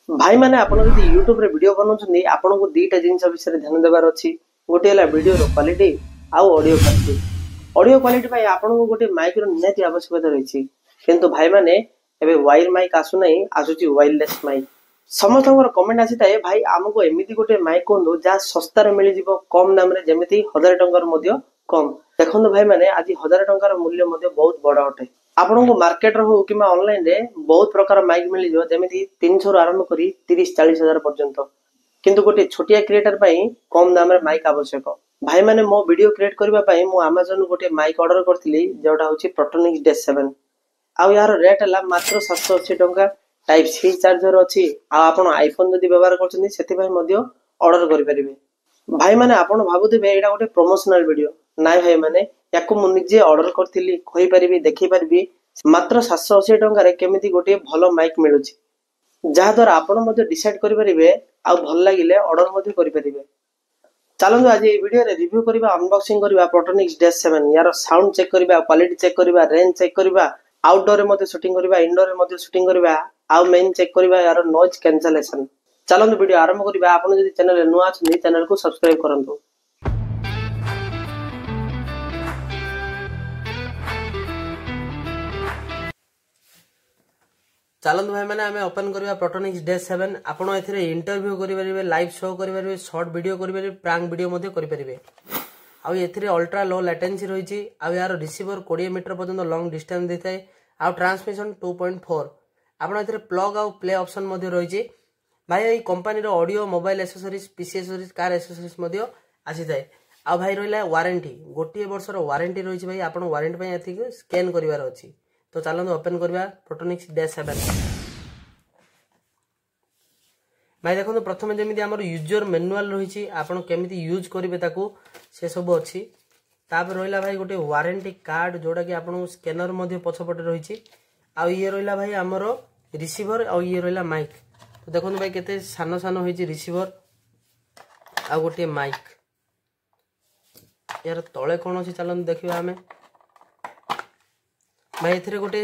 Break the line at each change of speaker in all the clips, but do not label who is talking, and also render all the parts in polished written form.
भाई मैंने आपण जदि यूट्यूब रे वीडियो बनाउछन्ती आपन को दीटा जिंस विषय ध्यान देबार अछि। गोटे हला वीडियो रो क्वालिटी आउ ऑडियो क्वालिटी। ऑडियो क्वालिटी भाई आपन को गोटे माइक रो निहाती आवश्यकता रहिछि, किंतु भाई माने एबे वायर माइक आसु नै, आसुची वायरलेस माइक। समस्तଙ୍କର कमेंट आसीଥାଏ भाई हमको एमिति गोटे माइक कोंदो जा सस्ता रे मिलि जिवो कम दाम रे, जेमिति 1000 टंकार मध्य कम। देखंतु भाई माने आज 1000 टंकार मूल्य मध्य बहुत बड़ अटे। आपन को मार्केट रो हो किमा ऑनलाइन रे बहुत प्रकार माइक मिलि जिवो, जेमिति 300 रो आरंभ करी 30-40 हजार पर्यंत। किंतु गोटे छोटिया क्रिएटर पई कम दाम रे माइक आवश्यक। भाई माने मो वीडियो क्रिएट करबा पई मो Amazon गोटे माइक ऑर्डर करथिली, जेटा होची Protonix -7। आ यार रेट हला मात्र 780 टंका। टाइप सी चार्जर अछि। आ आपण आईफोन जदि व्यवहार करछन्ती सेति भाई मध्य ऑर्डर करि परिबे। भाई माने आपण भाबुथिबे एटा गोटे प्रमोशनल वीडियो नाइ। भाई माने याकु मु निजे ऑर्डर करथिली, कहि परिबी, देखि परिबी मात्र 780 टंका रे केमिति गोटे भलो माइक मिलुछि, जहा द्वारा आपण मध्य डिसाइड करि परिबे आ भल लागिले ऑर्डर मध्य करि परिबे। चलंतु आज ए वीडियो रे रिव्यू करबा, अनबॉक्सिंग करबा Protonix -7। यार साउंड चेक करबा, क्वालिटी चेक करबा, रेंज चेक करबा, आउटडोर रे मध्य शूटिंग करबा, इंडोर रे मध्य शूटिंग करबा, आ मेन चेक करबा यार नॉइज कैंसलेशन। चलंतु वीडियो आरंभ करबा। आपण जदि चैनल रे नुआ अछन चैनल को सब्सक्राइब करंतु। चलंतु भाई माने आमे ओपन करबा Protonix -7। आपण एथिरे इंटरव्यू करि परिबे, लाइव शो करि परिबे, शॉर्ट वीडियो करि परिबे, प्रैंक वीडियो मध्य करि परिबे। आ एथिरे अल्ट्रा लो लेटेंसी रहिछि। आ यार रिसीवर 20 मीटर पर्यंत लॉन्ग डिस्टेंस देथाय। आ ट्रांसमिशन 2.4। आपण एथिरे प्लग आ प्ले ऑप्शन मध्य रहिछि। भाई ए कंपनी रो audio, mobile accessories, PC accessories, car accessories मध्य आसी थाए। आ भाई रहिला वारंटी, गोटिए वर्ष रो वारंटी रहिछि। भाई आपण वारंटी पय एथि स्कैन करिवार अछि। तो चलंतु ओपन करबा Protonix -7। भाई देखो प्रथम जमी आम यूजर मैनुअल रही, आपड़ केमी यूज करेंगे ताकू से सब अच्छी। तापर रहा भाई गोटे वारंटी कार्ड, जोटा कि आपको स्कैनर पछपटे रही। आ ये रहा भाई आमर रिसीवर, आ ये रहा माइक। तो देखो भाई केते सान सान हो रिसीवर आ गोटे माइक। यार तले कौन अच्छी चलते देखा आम। भाई ए गोटे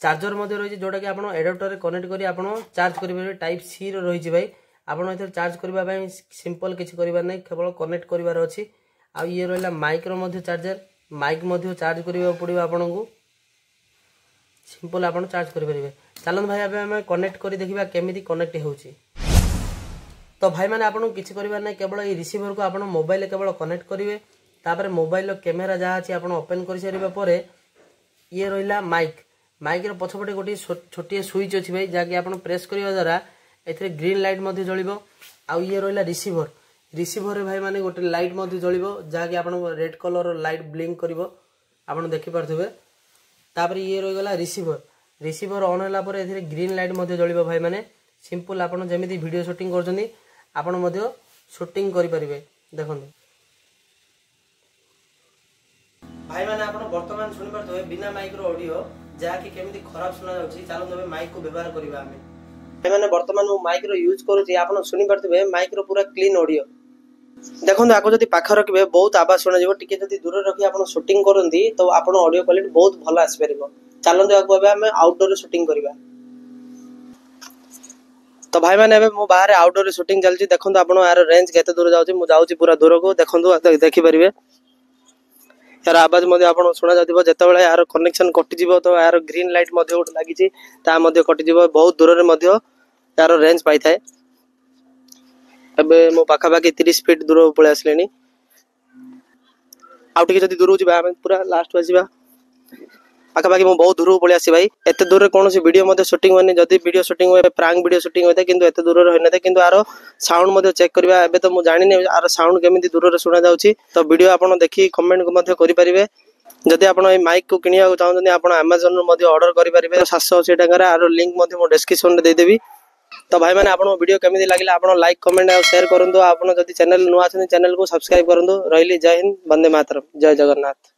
चार्जर रही, जोटा कि आप एडाप्टर कनेक्ट कर चार्ज करेंगे। टाइप सी रही भाई, आपड़ ए चार्ज करने सिंपल किसी कर ना, केवल कनेक्ट करार अच्छी। आ ये रहा माइक चार्जर, माइक चार्ज करने पड़ो आपन को, सिंपल आप चार्ज करेंगे। चलते भाई आम कनेक्ट कर देखा केमी कनेक्ट हो। तो भाई मैंने आपको किसी करार ना, केवल ये रिसीवर को आप मोबाइल केवल कनेक्ट करेंगे। तापर मोबाइल कैमेरा जहाँ अच्छी आप ओपन कर सारे ये रहा माइक। माइक पछपटे गोटे छोटे स्विच अच्छी भाई, जहाँकि आप प्रेस करने द्वारा ए ग्रीन लाइट जलिबो। आउ ये रहा रिसीवर। रिसीवर भाई माने गोटे लाइट जलिबो, जहाँकि आप रेड कलर लाइट ब्लिंक करिवो, आप देखिपे। तापर ये रहीगला रिसीवर। रिसीवर ऑन होला पर एथिरे ग्रीन लाइट जलिबो भाई माने। सिंपल आप जमी वीडियो शूटिंग करछन्ती आपण शूटिंग करि परिबे। देखो भाई माने आपण वर्तमान सुनि पारथबे बिना माइक रो ऑडियो, जहाँकि केमिति खराब सुना जाउछि। चलो माइक को व्यवहार करबा आमे। भाई माने वर्तमान मो माइक रो यूज करूछि, आपण सुनि पारथबे माइक रो पूरा क्लीन ऑडियो। देखो आको जदि पाख रखिबे बहुत आवाज सुना जिवो, टिके जदि दूर रखि आपण शूटिंग करंती तो आपण ऑडियो क्वालिटी बहुत भलो आसी परिबो। चलंतु आको एबे आमे आउटडोर रे शूटिंग करबा। तो भाई माने एबे मो बाहर आउटडोर रे शूटिंग चलछि। देखंतु आपण यार रेंज केते दूर जाउछि, मु जाउछि पूरा दूर को। देखंतु देखि परिबे यार आवाज आप शुणा जाए। जिते यार कनेक्शन कटिज तो यार ग्रीन लाइट गोटे लगी कटिज, बहुत दूर में यार रेंज पाई थाए। मो पाखापाखि 30 फीट दूर पलि आसले। आउटे जब दूर जावा पूरा लास्ट आसवा पाखापाखि मु बहुत दूर पलि आसी। भाई एत दूर कौन वीडियो शूटिंग होनी, जदि वीडियो शूटिंग हुए प्रांक वीडियो शूटिंग होता है, किंतु एत दूर होना था। किंतु यार साउंड चेक करवा एबे तो मु जानि यार साउंड केमिति दूर रे सुना जाउछि। तो वीडियो आपन देखि कमेंट को करि परिबे। जदि आपन ए माइक को किनिया चाहते आपन Amazon रो ऑर्डर करि परिबे 780 टका। आरो लिंक मो डिस्क्रिप्शन रे दे देबी। तो भाई माने आपन वीडियो केमिति लागिला आपन लाइक कमेंट और शेयर करंतु। आपन जदि चैनल नुआ अछन चैनल को सब्सक्राइब करंतु। रहिली जय हिंद, वंदे मातरम, जय जगन्नाथ।